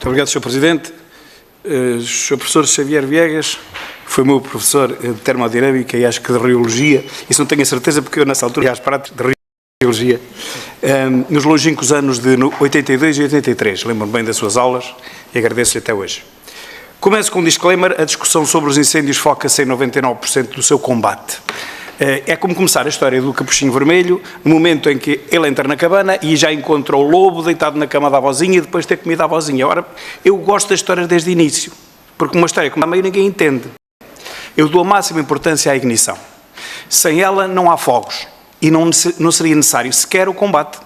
Muito obrigado, Sr. Presidente. Sr. Professor Xavier Viegas foi meu professor de termodinâmica e acho que de rheologia. Isso não tenho a certeza porque eu nessa altura ia às práticas de rheologia. Nos longínquos anos de 82 e 83. Lembro-me bem das suas aulas e agradeço-lhe até hoje. Começo com um disclaimer. A discussão sobre os incêndios foca-se em 99% do seu combate. É como começar a história do Capuchinho Vermelho, no momento em que ele entra na cabana e já encontra o lobo deitado na cama da avózinha e depois ter comida à avózinha. Ora, eu gosto das histórias desde o início, porque uma história como a meio ninguém entende. Eu dou a máxima importância à ignição. Sem ela não há fogos e não seria necessário sequer o combate.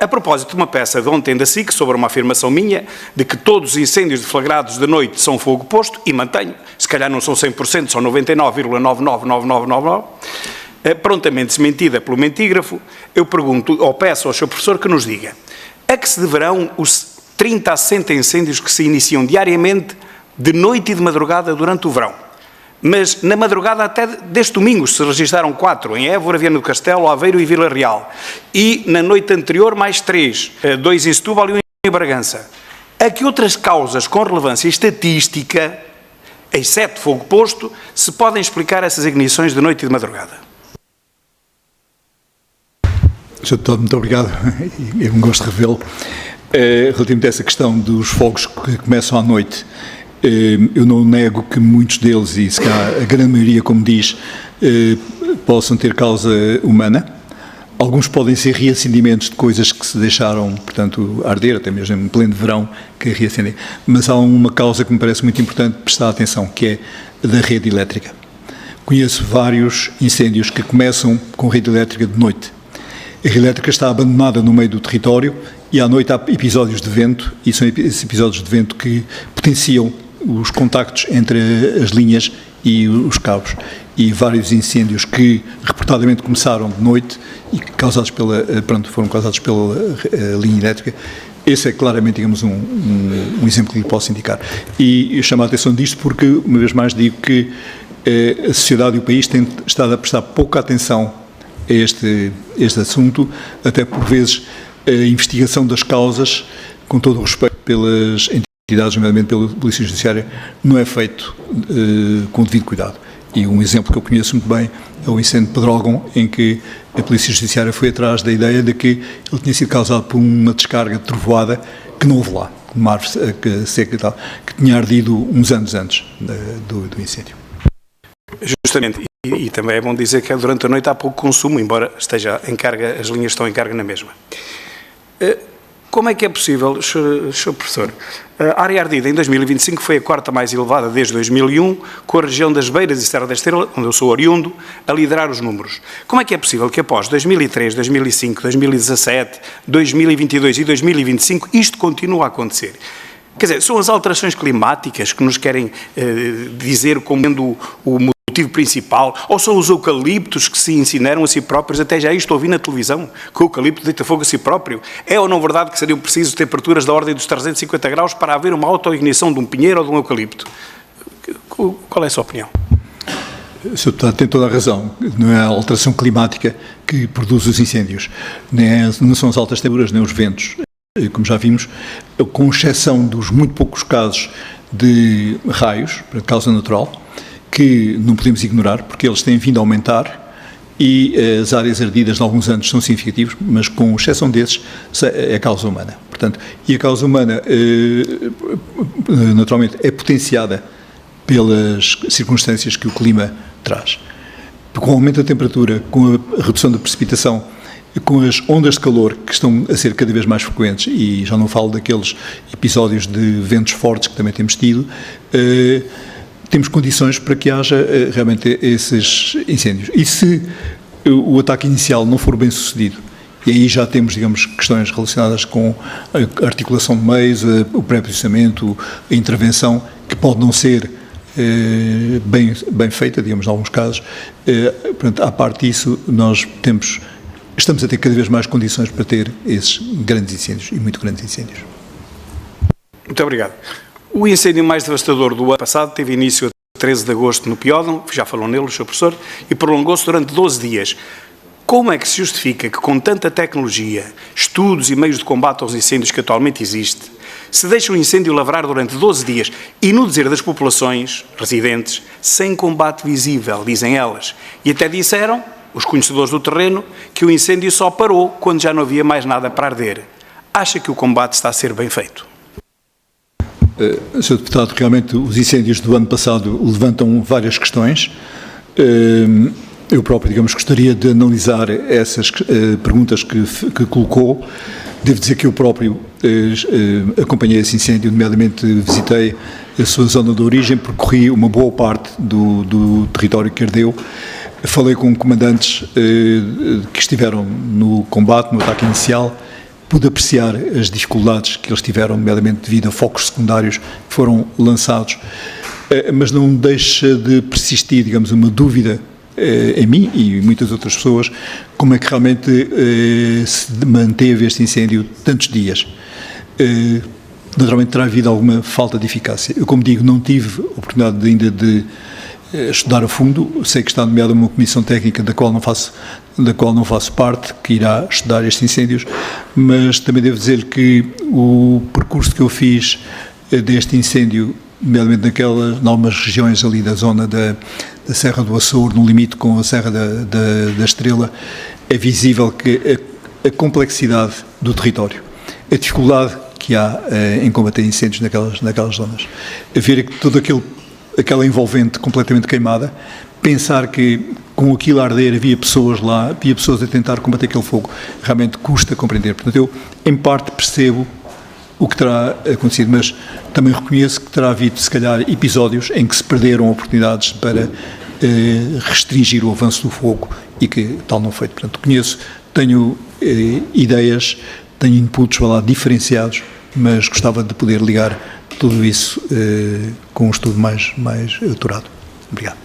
A propósito de uma peça de ontem da SIC, sobre uma afirmação minha, de que todos os incêndios deflagrados de noite são fogo posto, e mantenho, se calhar não são 100%, são 99,99999, prontamente desmentida pelo mentígrafo, eu pergunto, ou peço ao Sr. Professor que nos diga, a que se deverão os 30 a 60 incêndios que se iniciam diariamente, de noite e de madrugada durante o verão? Mas na madrugada até deste domingo se registaram 4, em Évora, Viana do Castelo, Aveiro e Vila Real. E na noite anterior mais 3, 2 em Setúbal e 1 em Bragança. A que outras causas com relevância estatística, exceto fogo posto, se podem explicar essas ignições de noite e de madrugada? Sr. Deputado, muito obrigado. É um gosto de revê-lo. Relativamente a essa questão dos fogos que começam à noite, eu não nego que muitos deles, e se calhar a grande maioria, como diz, possam ter causa humana. Alguns podem ser reacendimentos de coisas que se deixaram, portanto, arder, até mesmo em pleno verão, que reacendem. Mas há uma causa que me parece muito importante prestar atenção, que é a da rede elétrica. Conheço vários incêndios que começam com rede elétrica de noite. A rede elétrica está abandonada no meio do território e à noite há episódios de vento, e são esses episódios de vento que potenciam os contactos entre as linhas e os cabos, e vários incêndios que reportadamente começaram de noite e que foram causados pela linha elétrica. Esse é claramente, digamos, um exemplo que lhe posso indicar. E eu chamo a atenção disto porque, uma vez mais, digo que a sociedade e o país têm estado a prestar pouca atenção a este assunto, até por vezes a investigação das causas, com todo o respeito pelas entidades, nomeadamente pela Polícia Judiciária, não é feito com o devido cuidado. E um exemplo que eu conheço muito bem é o incêndio de Pedrógão, em que a Polícia Judiciária foi atrás da ideia de que ele tinha sido causado por uma descarga de trovoada que não houve lá, uma árvore seca e tal, que tinha ardido uns anos antes do incêndio. Justamente, e também é bom dizer que durante a noite há pouco consumo, embora esteja em carga, as linhas estão em carga na mesma. Como é que é possível, Sr. Professor? A área ardida em 2025 foi a quarta mais elevada desde 2001, com a região das Beiras e Serra da Estrela, onde eu sou oriundo, a liderar os números. Como é que é possível que após 2003, 2005, 2017, 2022 e 2025 isto continue a acontecer? Quer dizer, são as alterações climáticas que nos querem dizer como sendo o motivo principal, ou são os eucaliptos que se incineram a si próprios? Até já isto ouvi na televisão, que o eucalipto deita fogo a si próprio. É ou não verdade que seriam precisas temperaturas da ordem dos 350 graus para haver uma autoignição de um pinheiro ou de um eucalipto? Qual é a sua opinião? O Sr. Deputado tem toda a razão. Não é a alteração climática que produz os incêndios, não são as altas temperaturas, nem os ventos. Como já vimos, com exceção dos muito poucos casos de raios, por causa natural, que não podemos ignorar, porque eles têm vindo a aumentar e as áreas ardidas de alguns anos são significativas, mas com exceção desses é a causa humana. Portanto, e a causa humana, naturalmente, é potenciada pelas circunstâncias que o clima traz. Com o aumento da temperatura, com a redução da precipitação, com as ondas de calor que estão a ser cada vez mais frequentes, e já não falo daqueles episódios de ventos fortes que também temos tido, temos condições para que haja realmente esses incêndios. E se o ataque inicial não for bem sucedido, e aí já temos, digamos, questões relacionadas com a articulação de meios, o pré-posicionamento, a intervenção, que pode não ser bem feita, digamos, em alguns casos. Portanto, à parte disso, estamos a ter cada vez mais condições para ter esses grandes incêndios, e muito grandes incêndios. Muito obrigado. O incêndio mais devastador do ano passado teve início a 13 de agosto no Piódão, já falou nele o Sr. Professor, e prolongou-se durante 12 dias. Como é que se justifica que, com tanta tecnologia, estudos e meios de combate aos incêndios que atualmente existe, se deixa o incêndio lavrar durante 12 dias e, no dizer das populações residentes, sem combate visível, dizem elas. E até disseram, os conhecedores do terreno, que o incêndio só parou quando já não havia mais nada para arder. Acha que o combate está a ser bem feito? Sr. Deputado, realmente os incêndios do ano passado levantam várias questões. Eu próprio, digamos, gostaria de analisar essas perguntas que colocou. Devo dizer que eu próprio acompanhei esse incêndio, nomeadamente visitei a sua zona de origem, percorri uma boa parte do território que ardeu, falei com comandantes que estiveram no combate, no ataque inicial, pude apreciar as dificuldades que eles tiveram, nomeadamente devido a focos secundários que foram lançados, mas não deixa de persistir, digamos, uma dúvida em mim e muitas outras pessoas, como é que realmente se manteve este incêndio tantos dias. Naturalmente terá havido alguma falta de eficácia. Eu, como digo, não tive oportunidade ainda de estudar a fundo, sei que está nomeada uma comissão técnica da qual não faço parte, que irá estudar estes incêndios, mas também devo dizer que o percurso que eu fiz deste incêndio, nomeadamente em algumas regiões ali da zona da Serra do Açor, no limite com a Serra da Estrela, é visível que a complexidade do território, a dificuldade que há em combater incêndios naquelas zonas, a ver que todo aquela envolvente completamente queimada, pensar que com aquilo a arder havia pessoas lá, havia pessoas a tentar combater aquele fogo, realmente custa compreender. Portanto, eu, em parte, percebo o que terá acontecido, mas também reconheço que terá havido, se calhar, episódios em que se perderam oportunidades para restringir o avanço do fogo e que tal não foi. Portanto, tenho ideias, tenho inputs lá diferenciados, mas gostava de poder ligar tudo isso com um estudo mais aturado. Obrigado.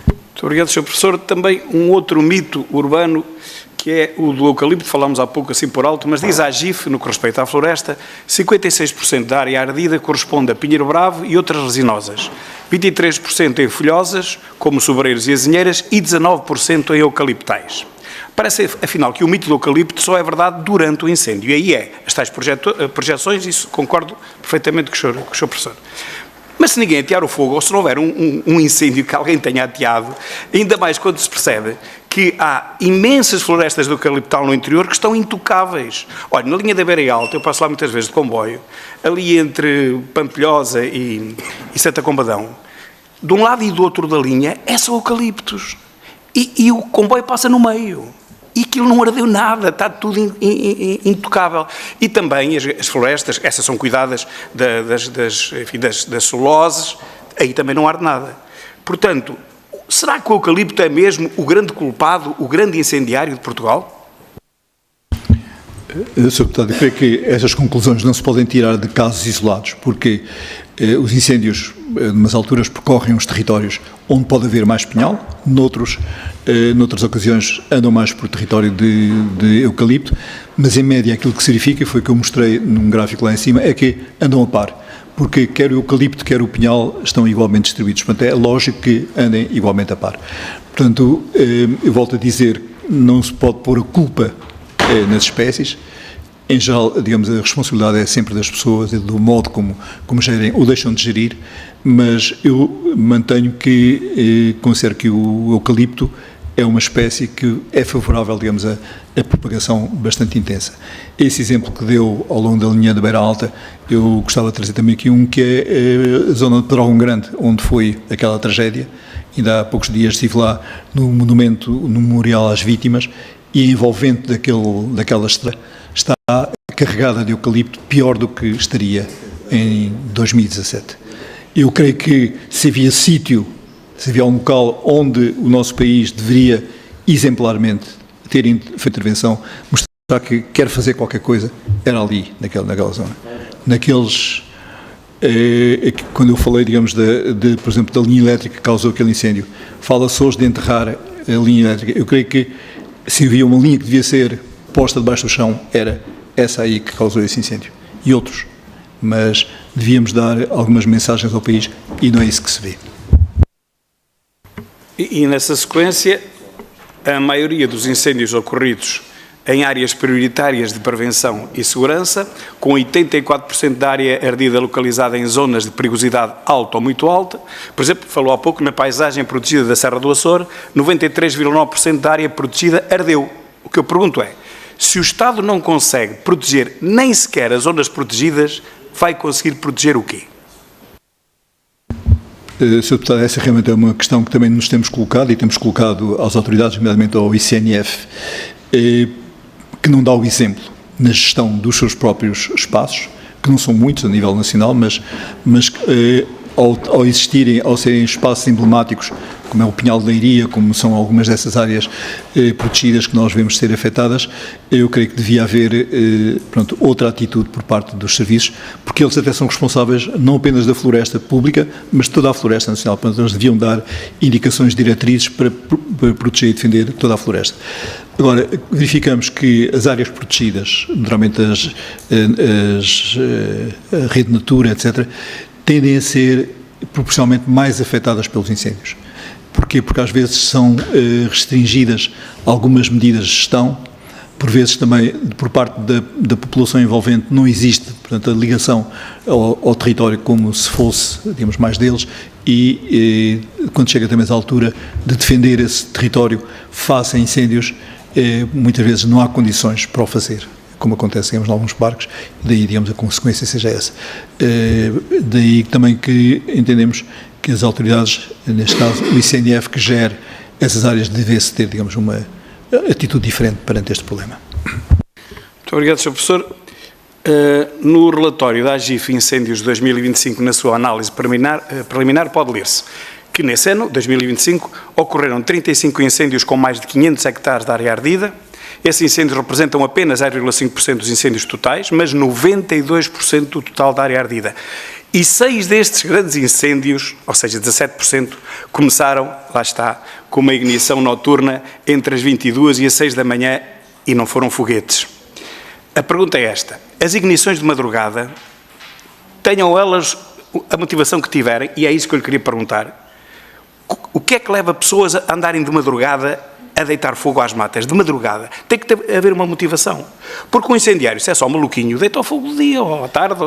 Muito obrigado, Sr. Professor. Também um outro mito urbano, que é o do eucalipto, falámos há pouco assim por alto, mas diz a AGIF, no que respeita à floresta, 56% da área ardida corresponde a pinheiro bravo e outras resinosas, 23% em folhosas, como sobreiros e azinheiras, e 19% em eucaliptais. Parece, afinal, que o mito do eucalipto só é verdade durante o incêndio, e aí as tais projeções, isso concordo perfeitamente com o Sr. Professor. Mas se ninguém atear o fogo, ou se não houver um incêndio que alguém tenha ateado, ainda mais quando se percebe que há imensas florestas de eucaliptal no interior que estão intocáveis. Olha, na linha da Beira Alta, eu passo lá muitas vezes de comboio, ali entre Pampilhosa e Santa Combadão, de um lado e do outro da linha, é só eucaliptos. E o comboio passa no meio. E aquilo não ardeu nada, está tudo intocável. E também as florestas, essas são cuidadas das celuloses, aí também não arde nada. Portanto, será que o eucalipto é mesmo o grande culpado, o grande incendiário de Portugal? Sr. Deputado, eu creio que essas conclusões não se podem tirar de casos isolados, porque os incêndios, numas alturas, percorrem os territórios onde pode haver mais pinhal, noutras ocasiões andam mais por território de eucalipto, mas em média aquilo que se verifica, foi o que eu mostrei num gráfico lá em cima, é que andam a par, porque quer o eucalipto, quer o pinhal estão igualmente distribuídos, portanto é lógico que andem igualmente a par. Portanto, eu volto a dizer, não se pode pôr a culpa nas espécies. Em geral, digamos, a responsabilidade é sempre das pessoas e do modo como gerem ou deixam de gerir, mas eu mantenho que considero que o eucalipto é uma espécie que é favorável, digamos, a propagação bastante intensa. Esse exemplo que deu ao longo da linha da Beira Alta, eu gostava de trazer também aqui um que é a zona de Pedrógão Grande, onde foi aquela tragédia. Ainda há poucos dias estive lá no monumento, no memorial às vítimas, e a envolvente daquela estrada está carregada de eucalipto, pior do que estaria em 2017. Eu creio que se havia um local onde o nosso país deveria exemplarmente ter feito intervenção, mostrar que quer fazer qualquer coisa, era ali, naquela zona. Quando eu falei, digamos, por exemplo, da linha elétrica que causou aquele incêndio, fala-se hoje de enterrar a linha elétrica. Eu creio que se havia uma linha que devia ser posta debaixo do chão, era essa aí que causou esse incêndio. E outros. Mas devíamos dar algumas mensagens ao país e não é isso que se vê. E nessa sequência, a maioria dos incêndios ocorridos em áreas prioritárias de prevenção e segurança, com 84% da área ardida localizada em zonas de perigosidade alta ou muito alta. Por exemplo, falou há pouco na paisagem protegida da Serra do Açor, 93,9% da área protegida ardeu. O que eu pergunto é, se o Estado não consegue proteger nem sequer as zonas protegidas, vai conseguir proteger o quê? Sr. Deputado, essa realmente é uma questão que também nos temos colocado e temos colocado às autoridades, nomeadamente ao ICNF, que não dá o exemplo na gestão dos seus próprios espaços, que não são muitos a nível nacional, mas ao serem espaços emblemáticos, como é o Pinhal de Leiria, como são algumas dessas áreas protegidas que nós vemos ser afetadas, eu creio que devia haver outra atitude por parte dos serviços, porque eles até são responsáveis não apenas da floresta pública, mas de toda a floresta nacional. Portanto, eles deviam dar indicações diretrizes para proteger e defender toda a floresta. Agora, verificamos que as áreas protegidas, normalmente a Rede Natura, etc., tendem a ser proporcionalmente mais afetadas pelos incêndios. Porquê? Porque às vezes são restringidas algumas medidas de gestão, por vezes também por parte da população envolvente não existe, portanto, a ligação ao território como se fosse, digamos, mais deles, e quando chega também à altura de defender esse território face a incêndios, muitas vezes não há condições para o fazer, como acontece, digamos, em alguns parques, daí, digamos, a consequência seja essa. Daí também que entendemos que as autoridades, neste caso o ICNF, que gere essas áreas, devesse ter, digamos, uma atitude diferente perante este problema. Muito obrigado, Sr. Professor. No relatório da AGIF Incêndios de 2025, na sua análise preliminar, pode ler-se que nesse ano, 2025, ocorreram 35 incêndios com mais de 500 hectares de área ardida. Esses incêndios representam apenas 0,5% dos incêndios totais, mas 92% do total da área ardida. E 6 destes grandes incêndios, ou seja, 17%, começaram, lá está, com uma ignição noturna entre as 22 e as 6 da manhã e não foram foguetes. A pergunta é esta: as ignições de madrugada, tenham elas a motivação que tiverem, e é isso que eu lhe queria perguntar, o que é que leva pessoas a andarem de madrugada a deitar fogo às matas, de madrugada? Tem que haver uma motivação. Porque o incendiário, se é só maluquinho, deita o fogo de dia ou à tarde,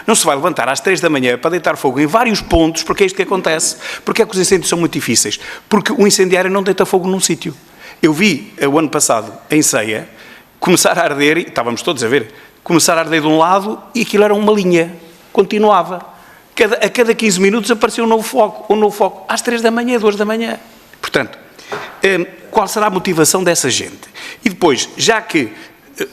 não se vai levantar às 3 da manhã para deitar fogo em vários pontos, porque é isto que acontece. Porque é que os incêndios são muito difíceis? Porque o incendiário não deita fogo num sítio. Eu vi, o ano passado, em Ceia, começar a arder, e estávamos todos a ver, começar a arder de um lado e aquilo era uma linha, continuava. A cada 15 minutos aparecia um novo foco, às 3 da manhã, 2 da manhã. Portanto, qual será a motivação dessa gente? E depois, já que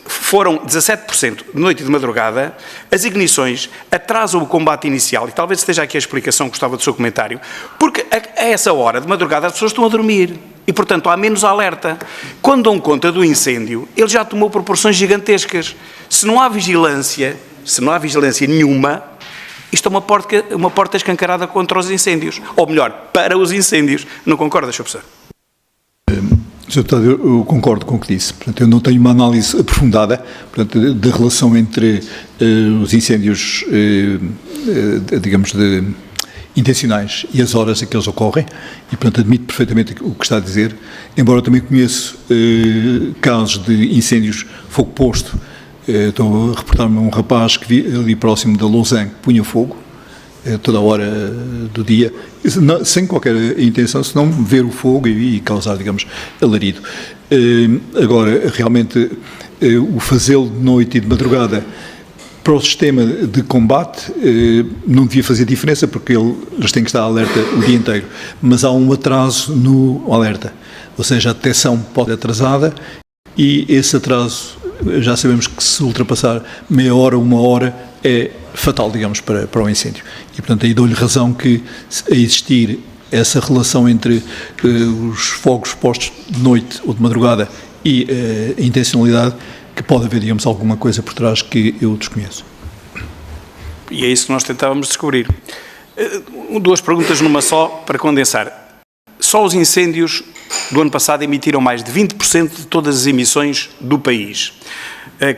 foram 17% de noite e de madrugada, as ignições atrasam o combate inicial, e talvez esteja aqui a explicação, gostava do seu comentário, porque a essa hora de madrugada as pessoas estão a dormir, e portanto há menos alerta. Quando dão conta do incêndio, ele já tomou proporções gigantescas. Se não há vigilância nenhuma, isto é uma porta escancarada contra os incêndios, ou melhor, para os incêndios. Não concorda, Sr. Professor? Sr. Deputado, eu concordo com o que disse. Portanto, eu não tenho uma análise aprofundada, portanto, da relação entre os incêndios, digamos, intencionais e as horas em que eles ocorrem, e, portanto, admito perfeitamente o que está a dizer, embora eu também conheço casos de incêndios fogo posto. Estou a reportar-me a um rapaz que vi ali próximo da Lausanne, que punha fogo toda a hora do dia, sem qualquer intenção, senão ver o fogo e causar, digamos, alarido. Agora, realmente, o fazê-lo de noite e de madrugada para o sistema de combate não devia fazer diferença, porque eles têm que estar alerta o dia inteiro, mas há um atraso no alerta, ou seja, a detecção pode ser atrasada, e esse atraso, já sabemos que se ultrapassar meia hora, uma hora, é fatal, digamos, para o incêndio. E, portanto, aí dou-lhe razão que, a existir essa relação entre os fogos postos de noite ou de madrugada e a intencionalidade, que pode haver, digamos, alguma coisa por trás que eu desconheço. E é isso que nós tentávamos descobrir. 2 perguntas numa só, para condensar. Só os incêndios do ano passado emitiram mais de 20% de todas as emissões do país.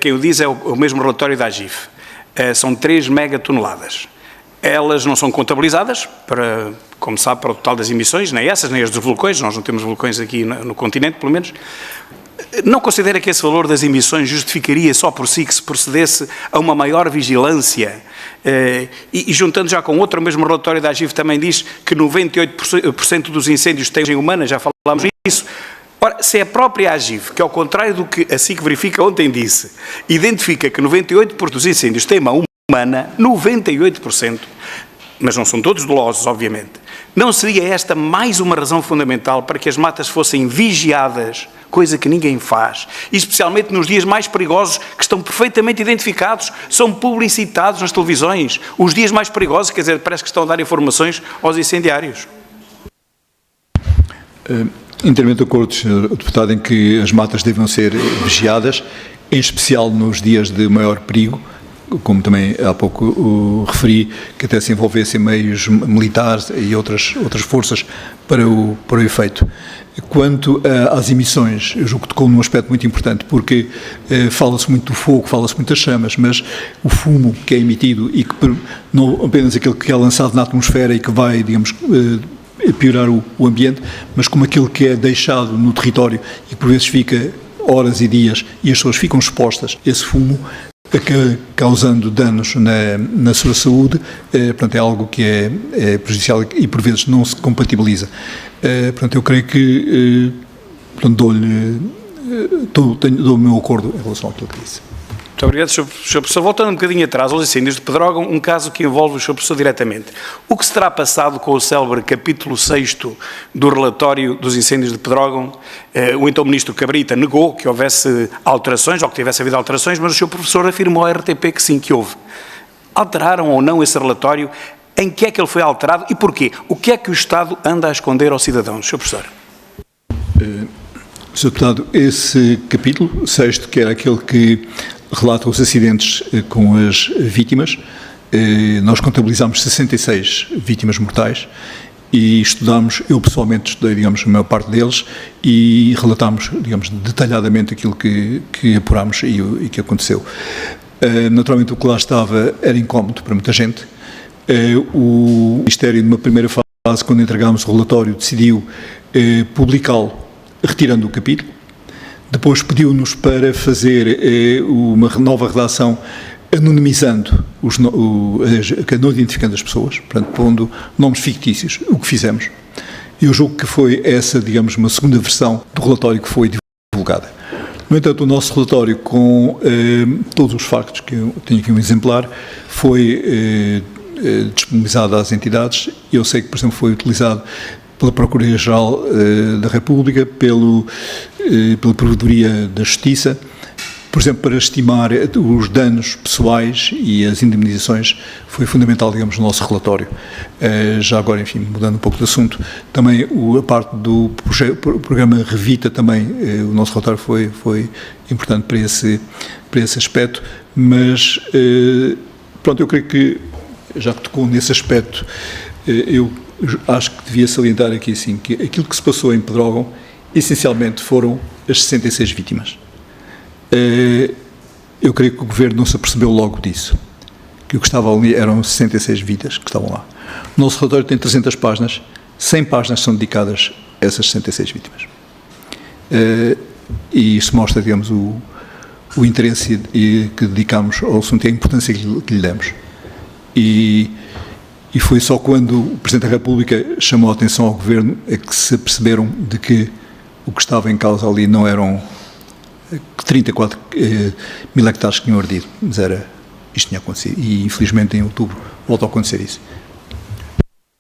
Quem o diz é o mesmo relatório da AGIF. São 3 megatoneladas. Elas não são contabilizadas, como sabe, para o total das emissões, nem essas, nem as dos vulcões. Nós não temos vulcões aqui no continente, pelo menos. Não considera que esse valor das emissões justificaria só por si que se procedesse a uma maior vigilância? E juntando já com outro, o mesmo relatório da AGIV também diz que 98% dos incêndios têm origem humana, já falámos disso. Ora, se é a própria AGIV, que ao contrário do que a SIC verifica ontem disse, identifica que 98% dos incêndios têm mão humana, 98%, mas não são todos dolosos, obviamente, não seria esta mais uma razão fundamental para que as matas fossem vigiadas, coisa que ninguém faz, e especialmente nos dias mais perigosos, que estão perfeitamente identificados, são publicitados nas televisões, os dias mais perigosos, quer dizer, parece que estão a dar informações aos incendiários. Inteiramente de acordo, Sr. Deputado, em que as matas devem ser vigiadas, em especial nos dias de maior perigo, como também há pouco referi, que até se envolvessem meios militares e outras forças para o efeito. Quanto às emissões, eu julgo que tocou num aspecto muito importante, porque fala-se muito do fogo, fala-se muito das chamas, mas o fumo que é emitido e que não apenas aquele que é lançado na atmosfera e que vai, digamos, piorar o ambiente, mas como aquele que é deixado no território e que por vezes fica horas e dias e as pessoas ficam expostas a esse fumo, causando danos na sua saúde, portanto, é algo que é prejudicial e por vezes não se compatibiliza. Portanto, eu creio que dou o meu acordo em relação àquilo que disse. Muito obrigado, Sr. Professor. Voltando um bocadinho atrás, aos incêndios de Pedrógão, um caso que envolve o Sr. Professor diretamente. O que se terá passado com o célebre capítulo 6º do relatório dos incêndios de Pedrógão? O então Ministro Cabrita negou que houvesse alterações, ou que tivesse havido alterações, mas o Sr. Professor afirmou à RTP que sim, que houve. Alteraram ou não esse relatório? Em que é que ele foi alterado e porquê? O que é que o Estado anda a esconder aos cidadãos, Sr. Professor? Sr. Deputado, esse capítulo 6º, que era aquele que relata os acidentes com as vítimas, nós contabilizámos 66 vítimas mortais e estudámos, eu pessoalmente estudei, digamos, a maior parte deles e relatámos, digamos, detalhadamente aquilo que apurámos e que aconteceu. Naturalmente o que lá estava era incómodo para muita gente. O Ministério, numa primeira fase, quando entregámos o relatório, decidiu publicá-lo retirando o capítulo. Depois pediu-nos para fazer uma nova redação anonimizando, não identificando as pessoas, portanto, pondo nomes fictícios, o que fizemos. Eu julgo que foi essa, digamos, uma segunda versão do relatório que foi divulgada. No entanto, o nosso relatório, com todos os factos, que eu tenho aqui um exemplar, foi disponibilizado às entidades. Eu sei que, por exemplo, foi utilizado pela Procuradoria-Geral da República, pela Provedoria da Justiça, por exemplo, para estimar os danos pessoais e as indemnizações, foi fundamental, digamos, no nosso relatório. Já agora, enfim, mudando um pouco de assunto, também a parte do programa Revita, também o nosso relatório foi importante para esse aspecto, mas, pronto, eu creio que, já que tocou nesse aspecto, eu acho que devia salientar aqui, assim, que aquilo que se passou em Pedrógão, essencialmente foram as 66 vítimas. Eu creio que o Governo não se apercebeu logo disso, que o que estava ali eram 66 vidas que estavam lá. O nosso relatório tem 300 páginas, 100 páginas são dedicadas a essas 66 vítimas. E isso mostra, digamos, o interesse que dedicamos ao assunto e a importância que lhe demos. E foi só quando o Presidente da República chamou a atenção ao Governo é que se aperceberam de que o que estava em causa ali não eram 34 mil hectares que tinham ardido, mas isto tinha acontecido. E, infelizmente, em outubro voltou a acontecer isso.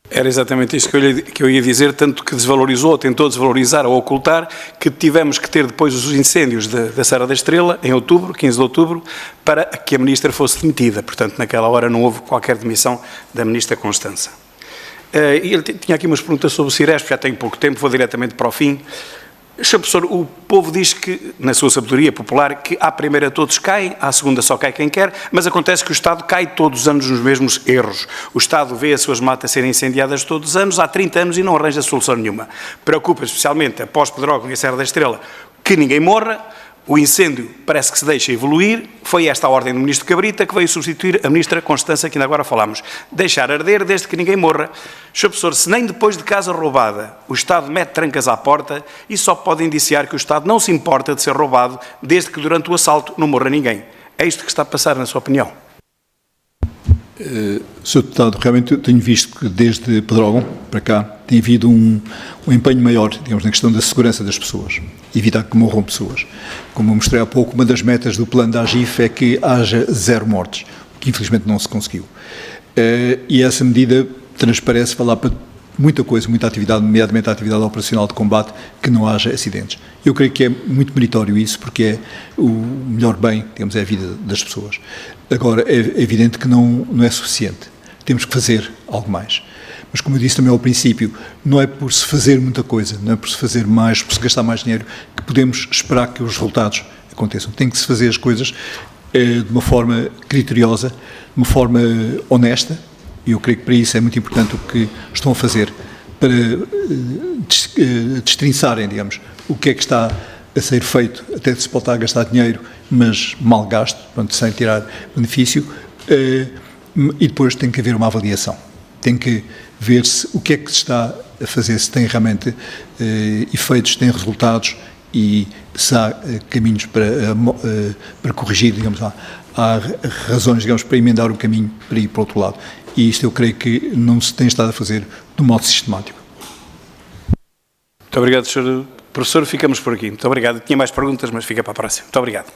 Era exatamente isso que eu ia dizer, tanto que desvalorizou, ou tentou desvalorizar ou ocultar, que tivemos que ter depois os incêndios da Serra da Estrela, em outubro, 15 de outubro, para que a Ministra fosse demitida. Portanto, naquela hora não houve qualquer demissão da Ministra Constança. E ele tinha aqui umas perguntas sobre o Ciresp, já tenho pouco tempo, vou diretamente para o fim. Sr. Professor, o povo diz que, na sua sabedoria popular, que à primeira todos caem, à segunda só cai quem quer, mas acontece que o Estado cai todos os anos nos mesmos erros. O Estado vê as suas matas serem incendiadas todos os anos, há 30 anos, e não arranja solução nenhuma. Preocupa especialmente, após Pedrógão e a Serra da Estrela, que ninguém morra, o incêndio parece que se deixa evoluir, foi esta a ordem do Ministro Cabrita que veio substituir a Ministra Constança, que ainda agora falámos. Deixar arder desde que ninguém morra. Sr. Professor, se nem depois de casa roubada o Estado mete trancas à porta, isso só pode indiciar que o Estado não se importa de ser roubado desde que durante o assalto não morra ninguém. É isto que está a passar, na sua opinião? Sr. Deputado, realmente eu tenho visto que desde Pedrógão para cá tem havido um empenho maior, digamos, na questão da segurança das pessoas, evitar que morram pessoas. Como eu mostrei há pouco, uma das metas do plano da AGIF é que haja 0 mortes, o que infelizmente não se conseguiu. E essa medida transparece falar para muita coisa, muita atividade, nomeadamente a atividade operacional de combate, que não haja acidentes. Eu creio que é muito meritório isso, porque é o melhor bem, digamos, é a vida das pessoas. Agora, é evidente que não é suficiente. Temos que fazer algo mais. Mas, como eu disse também ao princípio, não é por se fazer muita coisa, não é por se fazer mais, por se gastar mais dinheiro, que podemos esperar que os resultados aconteçam. Tem que se fazer as coisas de uma forma criteriosa, de uma forma honesta, e eu creio que para isso é muito importante o que estão a fazer, para destrinçarem, digamos, o que é que está a ser feito, até se pode estar a gastar dinheiro, mas mal gasto, pronto, sem tirar benefício, e depois tem que haver uma avaliação. Tem que ver-se o que é que se está a fazer, se tem realmente efeitos, se tem resultados e se há caminhos para corrigir, digamos, há razões, digamos, para emendar o caminho para ir para o outro lado. E isto eu creio que não se tem estado a fazer de um modo sistemático. Muito obrigado, Sr. Professor. Ficamos por aqui. Muito obrigado. Tinha mais perguntas, mas fica para a próxima. Muito obrigado.